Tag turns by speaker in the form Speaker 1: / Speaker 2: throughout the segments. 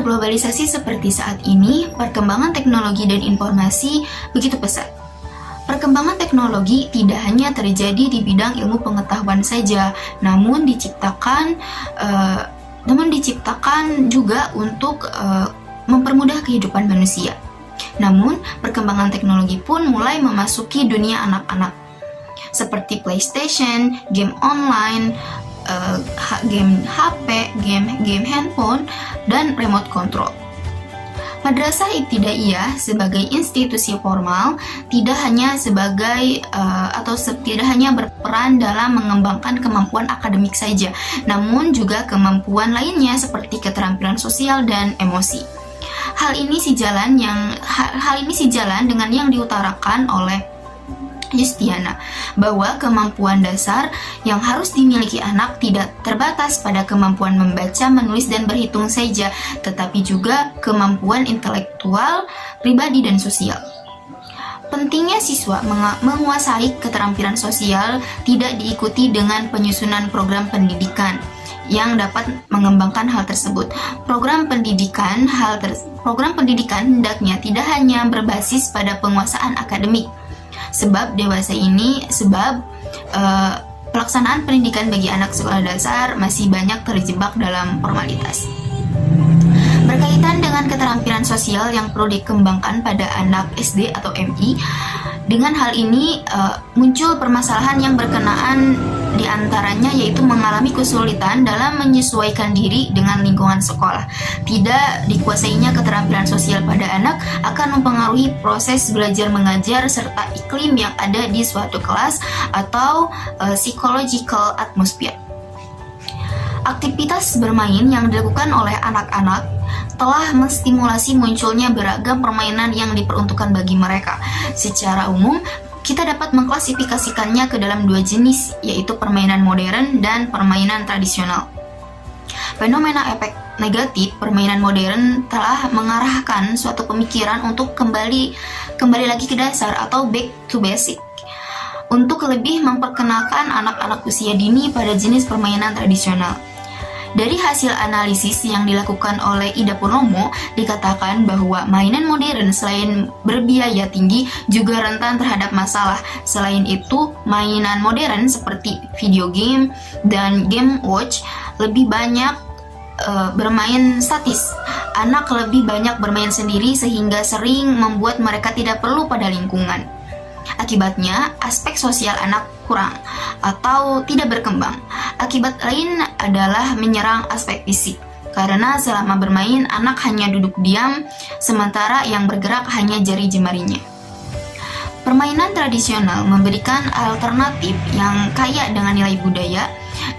Speaker 1: globalisasi seperti saat ini, perkembangan teknologi dan informasi begitu pesat. Perkembangan teknologi tidak hanya terjadi di bidang ilmu pengetahuan saja, namun diciptakan juga untuk mempermudah kehidupan manusia. Namun, perkembangan teknologi pun mulai memasuki dunia anak-anak, seperti PlayStation, game online, game HP, game handphone, dan remote control. Madrasah Ibtidaiyah sebagai institusi formal tidak hanya berperan dalam mengembangkan kemampuan akademik saja, namun juga kemampuan lainnya seperti keterampilan sosial dan emosi. Hal ini sejalan dengan yang diutarakan oleh Justiana, bahwa kemampuan dasar yang harus dimiliki anak tidak terbatas pada kemampuan membaca, menulis, dan berhitung saja, tetapi juga kemampuan intelektual, pribadi, dan sosial. Pentingnya siswa menguasai keterampilan sosial tidak diikuti dengan penyusunan program pendidikan yang dapat mengembangkan hal tersebut. Program pendidikan hendaknya tidak hanya berbasis pada penguasaan akademik, sebab pelaksanaan pendidikan bagi anak sekolah dasar masih banyak terjebak dalam formalitas. Berkaitan dengan keterampilan sosial yang perlu dikembangkan pada anak SD atau MI, dengan hal ini muncul permasalahan yang berkenaan, diantaranya yaitu mengalami kesulitan dalam menyesuaikan diri dengan lingkungan sekolah. Tidak dikuasainya keterampilan sosial pada anak akan mempengaruhi proses belajar mengajar serta iklim yang ada di suatu kelas atau psychological atmosphere. Aktivitas bermain yang dilakukan oleh anak-anak telah menstimulasi munculnya beragam permainan yang diperuntukkan bagi mereka. Secara umum, kita dapat mengklasifikasikannya ke dalam dua jenis, yaitu permainan modern dan permainan tradisional. Fenomena efek negatif permainan modern telah mengarahkan suatu pemikiran untuk kembali lagi ke dasar atau back to basic, untuk lebih memperkenalkan anak-anak usia dini pada jenis permainan tradisional. Dari hasil analisis yang dilakukan oleh Ida Purnomo, dikatakan bahwa mainan modern selain berbiaya tinggi juga rentan terhadap masalah. Selain itu, mainan modern seperti video game dan game watch lebih banyak bermain statis. Anak lebih banyak bermain sendiri sehingga sering membuat mereka tidak perlu pada lingkungan. Akibatnya, aspek sosial anak kurang atau tidak berkembang. Akibat lain adalah menyerang aspek fisik, karena selama bermain anak hanya duduk diam, sementara yang bergerak hanya jari jemarinya. Permainan tradisional memberikan alternatif yang kaya dengan nilai budaya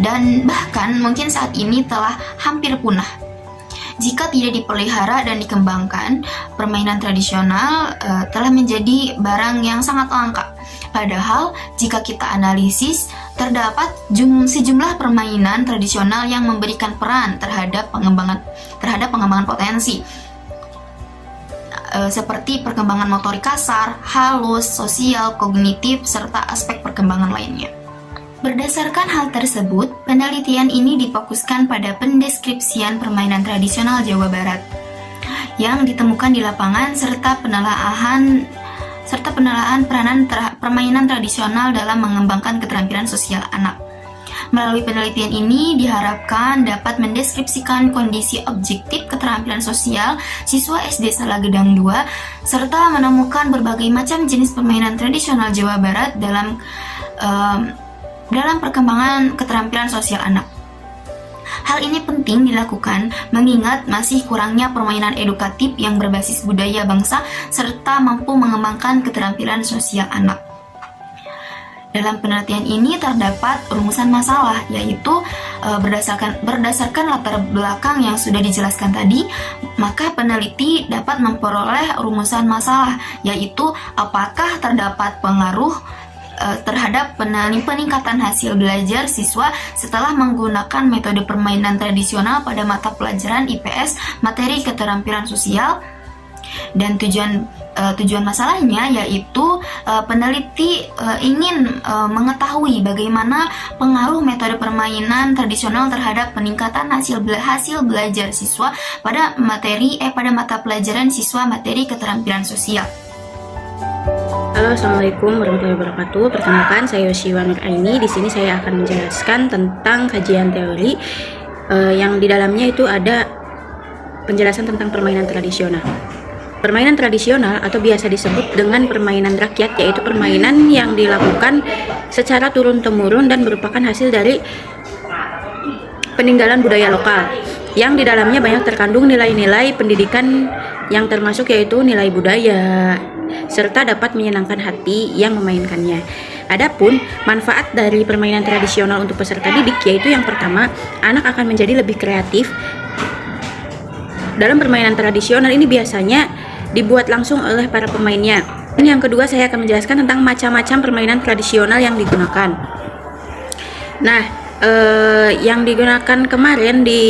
Speaker 1: dan bahkan mungkin saat ini telah hampir punah. Jika tidak dipelihara dan dikembangkan, permainan tradisional telah menjadi barang yang sangat langka. Padahal, jika kita analisis, terdapat sejumlah permainan tradisional yang memberikan peran terhadap pengembangan potensi, seperti perkembangan motorik kasar, halus, sosial, kognitif, serta aspek perkembangan lainnya. Berdasarkan hal tersebut, penelitian ini difokuskan pada pendeskripsian permainan tradisional Jawa Barat yang ditemukan di lapangan serta penelaahan peranan permainan tradisional dalam mengembangkan keterampilan sosial anak. Melalui penelitian ini diharapkan dapat mendeskripsikan kondisi objektif keterampilan sosial siswa SD Salagedang II serta menemukan berbagai macam jenis permainan tradisional Jawa Barat dalam perkembangan keterampilan sosial anak. Hal ini penting dilakukan mengingat masih kurangnya permainan edukatif yang berbasis budaya bangsa serta mampu mengembangkan keterampilan sosial anak. Dalam penelitian ini terdapat rumusan masalah, yaitu berdasarkan latar belakang yang sudah dijelaskan tadi, maka peneliti dapat memperoleh rumusan masalah, yaitu apakah terdapat pengaruh terhadap peningkatan hasil belajar siswa setelah menggunakan metode permainan tradisional pada mata pelajaran IPS materi keterampilan sosial, dan tujuan Tujuan masalahnya yaitu peneliti ingin mengetahui bagaimana pengaruh metode permainan tradisional terhadap peningkatan hasil belajar siswa pada mata pelajaran siswa materi keterampilan sosial.
Speaker 2: Halo, assalamualaikum warahmatullahi wabarakatuh. Perkenalkan, saya Yoshiwa Nuraini. Di sini saya akan menjelaskan tentang kajian teori yang di dalamnya itu ada penjelasan tentang permainan tradisional. Permainan tradisional atau biasa disebut dengan permainan rakyat, yaitu permainan yang dilakukan secara turun-temurun dan merupakan hasil dari peninggalan budaya lokal yang di dalamnya banyak terkandung nilai-nilai pendidikan yang termasuk yaitu nilai budaya serta dapat menyenangkan hati yang memainkannya. Adapun manfaat dari permainan tradisional untuk peserta didik yaitu yang pertama, anak akan menjadi lebih kreatif. Dalam permainan tradisional ini biasanya dibuat langsung oleh para pemainnya. Dan yang kedua, saya akan menjelaskan tentang macam-macam permainan tradisional yang digunakan. Nah, yang digunakan kemarin di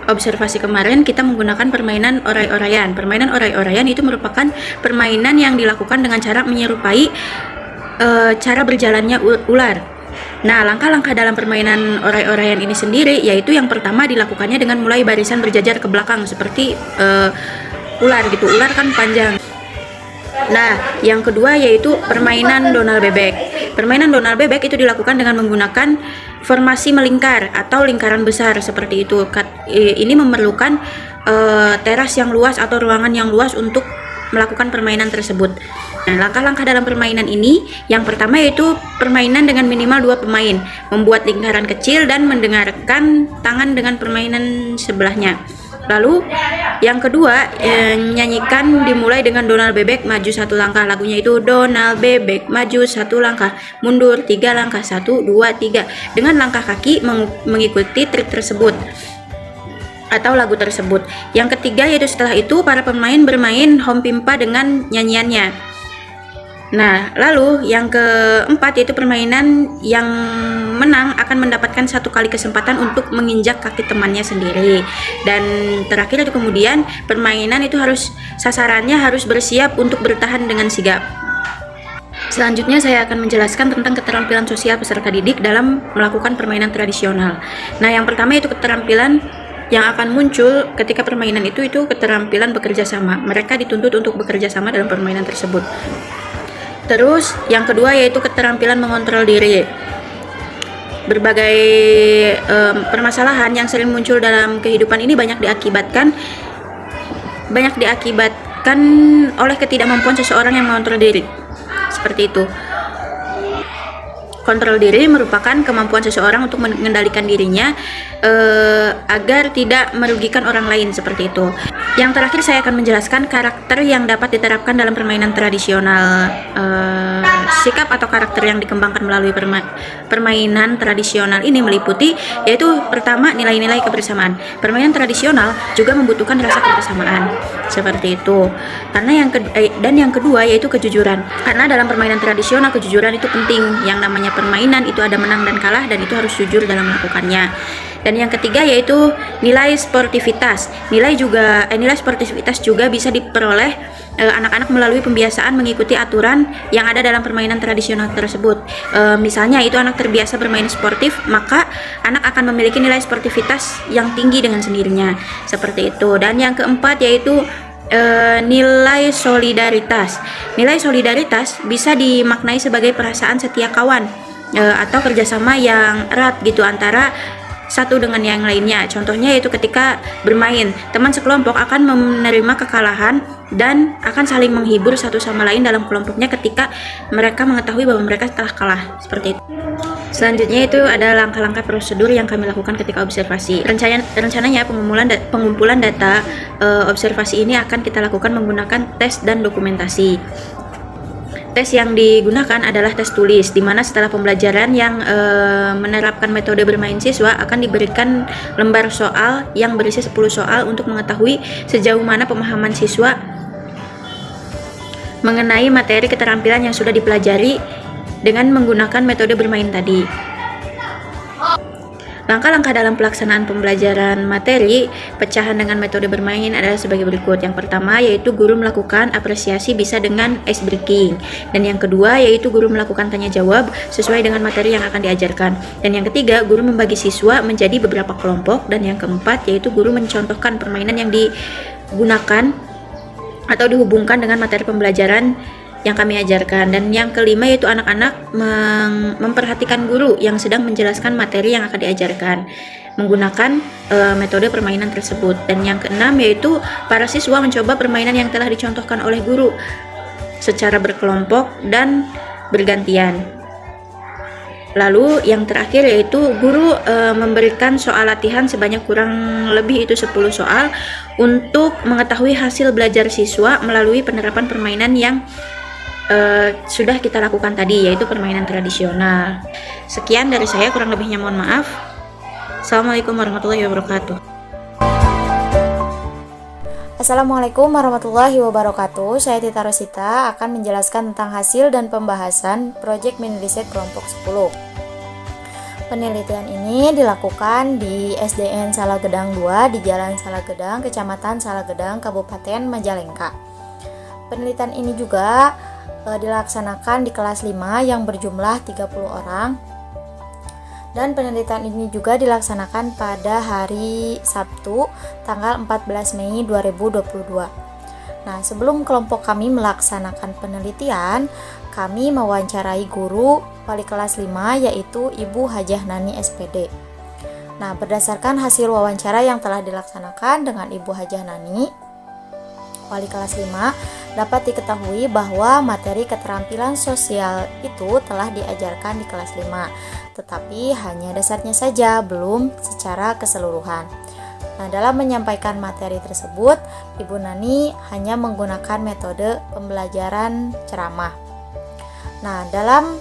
Speaker 2: observasi kemarin kita menggunakan permainan orai-oraian. Permainan orai-oraian itu merupakan permainan yang dilakukan dengan cara menyerupai cara berjalannya ular. Nah, langkah-langkah dalam permainan orai-oraian ini sendiri yaitu yang pertama dilakukannya dengan mulai barisan berjajar ke belakang seperti ular gitu. Ular kan panjang. Nah, yang kedua yaitu permainan donal bebek. Permainan donal bebek itu dilakukan dengan menggunakan formasi melingkar atau lingkaran besar seperti itu. Ini memerlukan teras yang luas atau ruangan yang luas untuk melakukan permainan tersebut. Nah, langkah-langkah dalam permainan ini yang pertama yaitu permainan dengan minimal 2 pemain, membuat lingkaran kecil dan mendengarkan tangan dengan permainan sebelahnya. Lalu yang kedua, nyanyikan dimulai dengan donal bebek maju 1 langkah. Lagunya itu donal bebek maju 1 langkah, mundur 3 langkah, 1, 2, 3. Dengan langkah kaki mengikuti trik tersebut atau lagu tersebut. Yang ketiga yaitu setelah itu para pemain bermain hompimpa dengan nyanyiannya. Nah, lalu yang keempat yaitu permainan yang menang akan mendapatkan 1 kali kesempatan untuk menginjak kaki temannya sendiri. Dan terakhir itu kemudian permainan itu sasarannya harus bersiap untuk bertahan dengan sigap. Selanjutnya saya akan menjelaskan tentang keterampilan sosial peserta didik dalam melakukan permainan tradisional. Nah, yang pertama yaitu keterampilan yang akan muncul ketika permainan itu keterampilan bekerja sama. Mereka dituntut untuk bekerja sama dalam permainan tersebut. Terus yang kedua yaitu keterampilan mengontrol diri. Berbagai permasalahan yang sering muncul dalam kehidupan ini banyak diakibatkan oleh ketidakmampuan seseorang yang mengontrol diri. Seperti itu. Kontrol diri merupakan kemampuan seseorang untuk mengendalikan dirinya agar tidak merugikan orang lain, seperti itu. Yang terakhir saya akan menjelaskan karakter yang dapat diterapkan dalam permainan tradisional. Sikap atau karakter yang dikembangkan melalui permainan tradisional ini meliputi yaitu pertama nilai-nilai kebersamaan. Permainan tradisional juga membutuhkan rasa kebersamaan, seperti itu. Karena yang kedua yaitu kejujuran. Karena dalam permainan tradisional kejujuran itu penting. Yang namanya permainan itu ada menang dan kalah dan itu harus jujur dalam melakukannya. Dan yang ketiga yaitu nilai sportivitas. Nilai sportivitas juga bisa diperoleh anak-anak melalui pembiasaan mengikuti aturan yang ada dalam permainan tradisional tersebut. Misalnya itu anak terbiasa bermain sportif, maka anak akan memiliki nilai sportivitas yang tinggi dengan sendirinya. Seperti itu. Dan yang keempat yaitu nilai solidaritas. Nilai solidaritas bisa dimaknai sebagai perasaan setia kawan atau kerjasama yang erat gitu antara satu dengan yang lainnya. Contohnya yaitu ketika bermain, teman sekelompok akan menerima kekalahan dan akan saling menghibur satu sama lain dalam kelompoknya ketika mereka mengetahui bahwa mereka telah kalah. Seperti itu. Selanjutnya itu ada langkah-langkah prosedur yang kami lakukan ketika observasi. Rencananya pengumpulan data observasi ini akan kita lakukan menggunakan tes dan dokumentasi. Tes yang digunakan adalah tes tulis, di mana setelah pembelajaran yang menerapkan metode bermain siswa akan diberikan lembar soal yang berisi 10 soal untuk mengetahui sejauh mana pemahaman siswa mengenai materi keterampilan yang sudah dipelajari dengan menggunakan metode bermain tadi. Langkah-langkah dalam pelaksanaan pembelajaran materi pecahan dengan metode bermain adalah sebagai berikut. Yang pertama yaitu guru melakukan apresiasi bisa dengan ice breaking. Dan yang kedua yaitu guru melakukan tanya jawab sesuai dengan materi yang akan diajarkan. Dan yang ketiga, guru membagi siswa menjadi beberapa kelompok. Dan yang keempat yaitu guru mencontohkan permainan yang digunakan atau dihubungkan dengan materi pembelajaran yang kami ajarkan. Dan yang kelima yaitu anak-anak memperhatikan guru yang sedang menjelaskan materi yang akan diajarkan menggunakan metode permainan tersebut. Dan yang keenam yaitu para siswa mencoba permainan yang telah dicontohkan oleh guru secara berkelompok dan bergantian. Lalu yang terakhir yaitu guru memberikan soal latihan sebanyak kurang lebih itu 10 soal untuk mengetahui hasil belajar siswa melalui penerapan permainan yang sudah kita lakukan tadi, yaitu permainan tradisional. Sekian dari saya, kurang lebihnya mohon maaf. Assalamualaikum warahmatullahi wabarakatuh.
Speaker 3: Assalamualaikum warahmatullahi wabarakatuh. Saya Tita Rosita akan menjelaskan tentang hasil dan pembahasan proyek mini riset kelompok 10. Penelitian ini dilakukan di SDN Salagedang 2 di Jalan Salagedang, Kecamatan Salagedang, Kabupaten Majalengka. Penelitian ini juga dilaksanakan di kelas 5 yang berjumlah 30 orang. Dan penelitian ini juga dilaksanakan pada hari Sabtu tanggal 14 Mei 2022. Nah, sebelum kelompok kami melaksanakan penelitian, kami mewawancarai guru wali kelas 5 yaitu Ibu Hajah Nani SPD. Nah, berdasarkan hasil wawancara yang telah dilaksanakan dengan Ibu Hajah Nani wali kelas 5, dapat diketahui bahwa materi keterampilan sosial itu telah diajarkan di kelas 5, tetapi hanya dasarnya saja, belum secara keseluruhan. Nah, dalam menyampaikan materi tersebut, Ibu Nani hanya menggunakan metode pembelajaran ceramah. Nah, dalam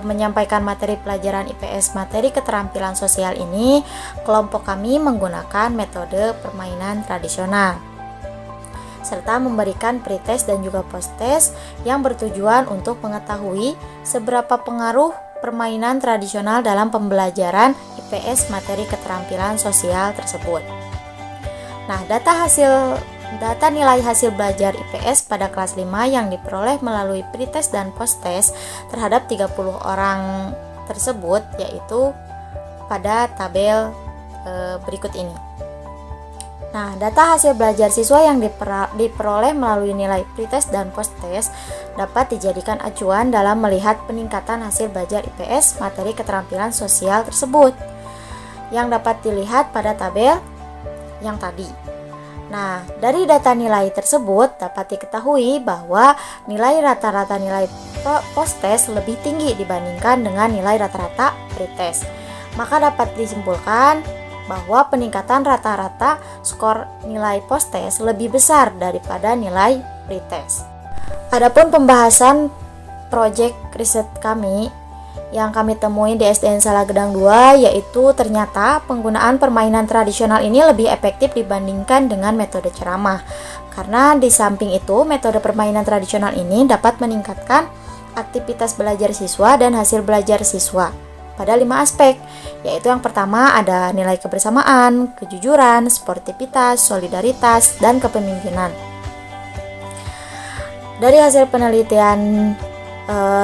Speaker 3: menyampaikan materi pelajaran IPS materi keterampilan sosial ini, kelompok kami menggunakan metode permainan tradisional, serta memberikan pretest dan juga posttest yang bertujuan untuk mengetahui seberapa pengaruh permainan tradisional dalam pembelajaran IPS materi keterampilan sosial tersebut. Nah, data nilai hasil belajar IPS pada kelas 5 yang diperoleh melalui pretest dan posttest terhadap 30 orang tersebut yaitu pada tabel berikut ini. Nah, data hasil belajar siswa yang diperoleh melalui nilai pretest dan posttest dapat dijadikan acuan dalam melihat peningkatan hasil belajar IPS materi keterampilan sosial tersebut yang dapat dilihat pada tabel yang tadi. Nah, dari data nilai tersebut dapat diketahui bahwa nilai rata-rata nilai posttest lebih tinggi dibandingkan dengan nilai rata-rata pretest. Maka dapat disimpulkan bahwa peningkatan rata-rata skor nilai posttest lebih besar daripada nilai pretest. Adapun pembahasan proyek riset kami yang kami temui di SDN Salagedang 2 yaitu ternyata penggunaan permainan tradisional ini lebih efektif dibandingkan dengan metode ceramah. Karena di samping itu metode permainan tradisional ini dapat meningkatkan aktivitas belajar siswa dan hasil belajar siswa pada 5 aspek, yaitu yang pertama ada nilai kebersamaan, kejujuran, sportivitas, solidaritas, dan kepemimpinan. Dari hasil penelitian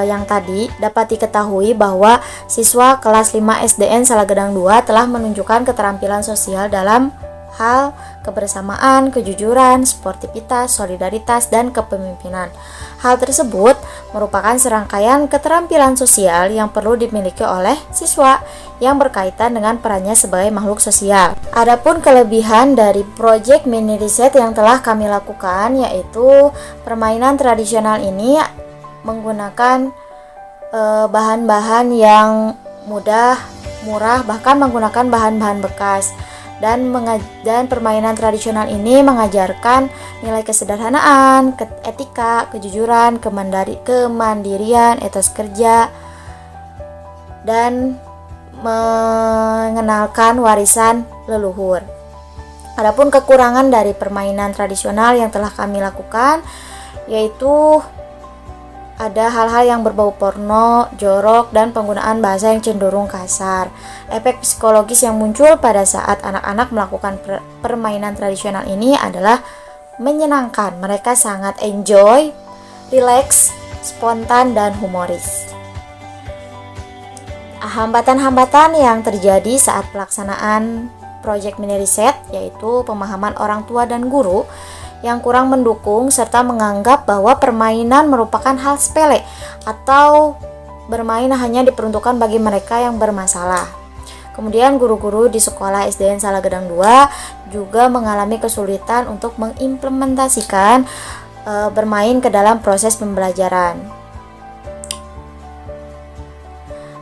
Speaker 3: yang tadi dapat diketahui bahwa siswa kelas 5 SDN Salagedang 2 telah menunjukkan keterampilan sosial dalam hal kebersamaan, kejujuran, sportivitas, solidaritas, dan kepemimpinan. Hal tersebut merupakan serangkaian keterampilan sosial yang perlu dimiliki oleh siswa yang berkaitan dengan perannya sebagai makhluk sosial. Adapun kelebihan dari proyek mini riset yang telah kami lakukan yaitu permainan tradisional ini menggunakan bahan-bahan yang mudah, murah, bahkan menggunakan bahan-bahan bekas. Dan permainan tradisional ini mengajarkan nilai kesederhanaan, etika, kejujuran, kemandirian, etos kerja, dan mengenalkan warisan leluhur. Adapun kekurangan dari permainan tradisional yang telah kami lakukan yaitu ada hal-hal yang berbau porno, jorok, dan penggunaan bahasa yang cenderung kasar. Efek psikologis yang muncul pada saat anak-anak melakukan permainan tradisional ini adalah menyenangkan. Mereka sangat enjoy, relax, spontan, dan humoris. Hambatan-hambatan yang terjadi saat pelaksanaan proyek mini riset yaitu pemahaman orang tua dan guru yang kurang mendukung serta menganggap bahwa permainan merupakan hal sepele atau bermain hanya diperuntukkan bagi mereka yang bermasalah. Kemudian guru-guru di sekolah SDN Salagedang 2 juga mengalami kesulitan untuk mengimplementasikan bermain ke dalam proses pembelajaran.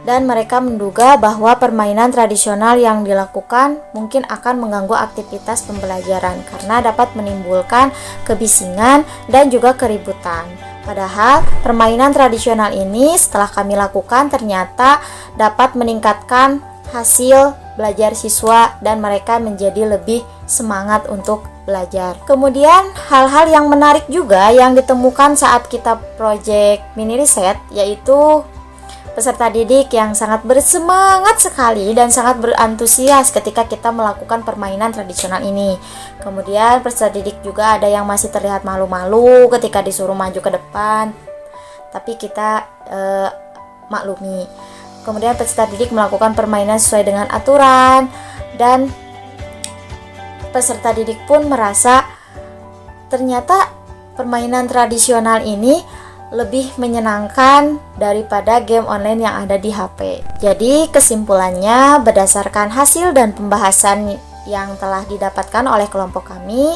Speaker 3: Dan mereka menduga bahwa permainan tradisional yang dilakukan mungkin akan mengganggu aktivitas pembelajaran karena dapat menimbulkan kebisingan dan juga keributan. Padahal permainan tradisional ini setelah kami lakukan ternyata dapat meningkatkan hasil belajar siswa dan mereka menjadi lebih semangat untuk belajar. Kemudian hal-hal yang menarik juga yang ditemukan saat kita project mini riset yaitu peserta didik yang sangat bersemangat sekali dan sangat berantusias ketika kita melakukan permainan tradisional ini. Kemudian peserta didik juga ada yang masih terlihat malu-malu ketika disuruh maju ke depan, tapi kita maklumi. Kemudian peserta didik melakukan permainan sesuai dengan aturan dan peserta didik pun merasa ternyata permainan tradisional ini lebih menyenangkan daripada game online yang ada di HP. Jadi kesimpulannya berdasarkan hasil dan pembahasan yang telah didapatkan oleh kelompok kami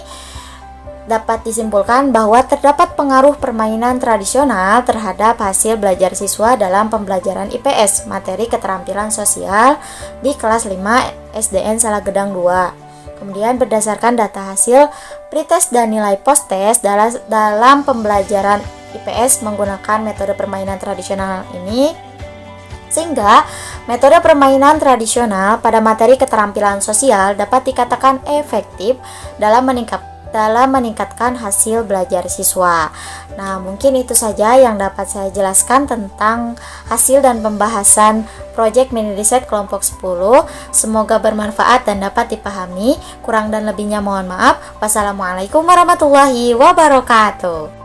Speaker 3: dapat disimpulkan bahwa terdapat pengaruh permainan tradisional terhadap hasil belajar siswa dalam pembelajaran IPS materi keterampilan sosial di kelas 5 SDN Salagedang 2. Kemudian berdasarkan data hasil pretest dan nilai post-test dalam pembelajaran IPS menggunakan metode permainan tradisional ini, sehingga metode permainan tradisional pada materi keterampilan sosial dapat dikatakan efektif dalam meningkatkan hasil belajar siswa. Nah, mungkin itu saja yang dapat saya jelaskan tentang hasil dan pembahasan proyek mini riset kelompok 10. Semoga bermanfaat dan dapat dipahami. Kurang dan lebihnya mohon maaf. Wassalamualaikum warahmatullahi wabarakatuh.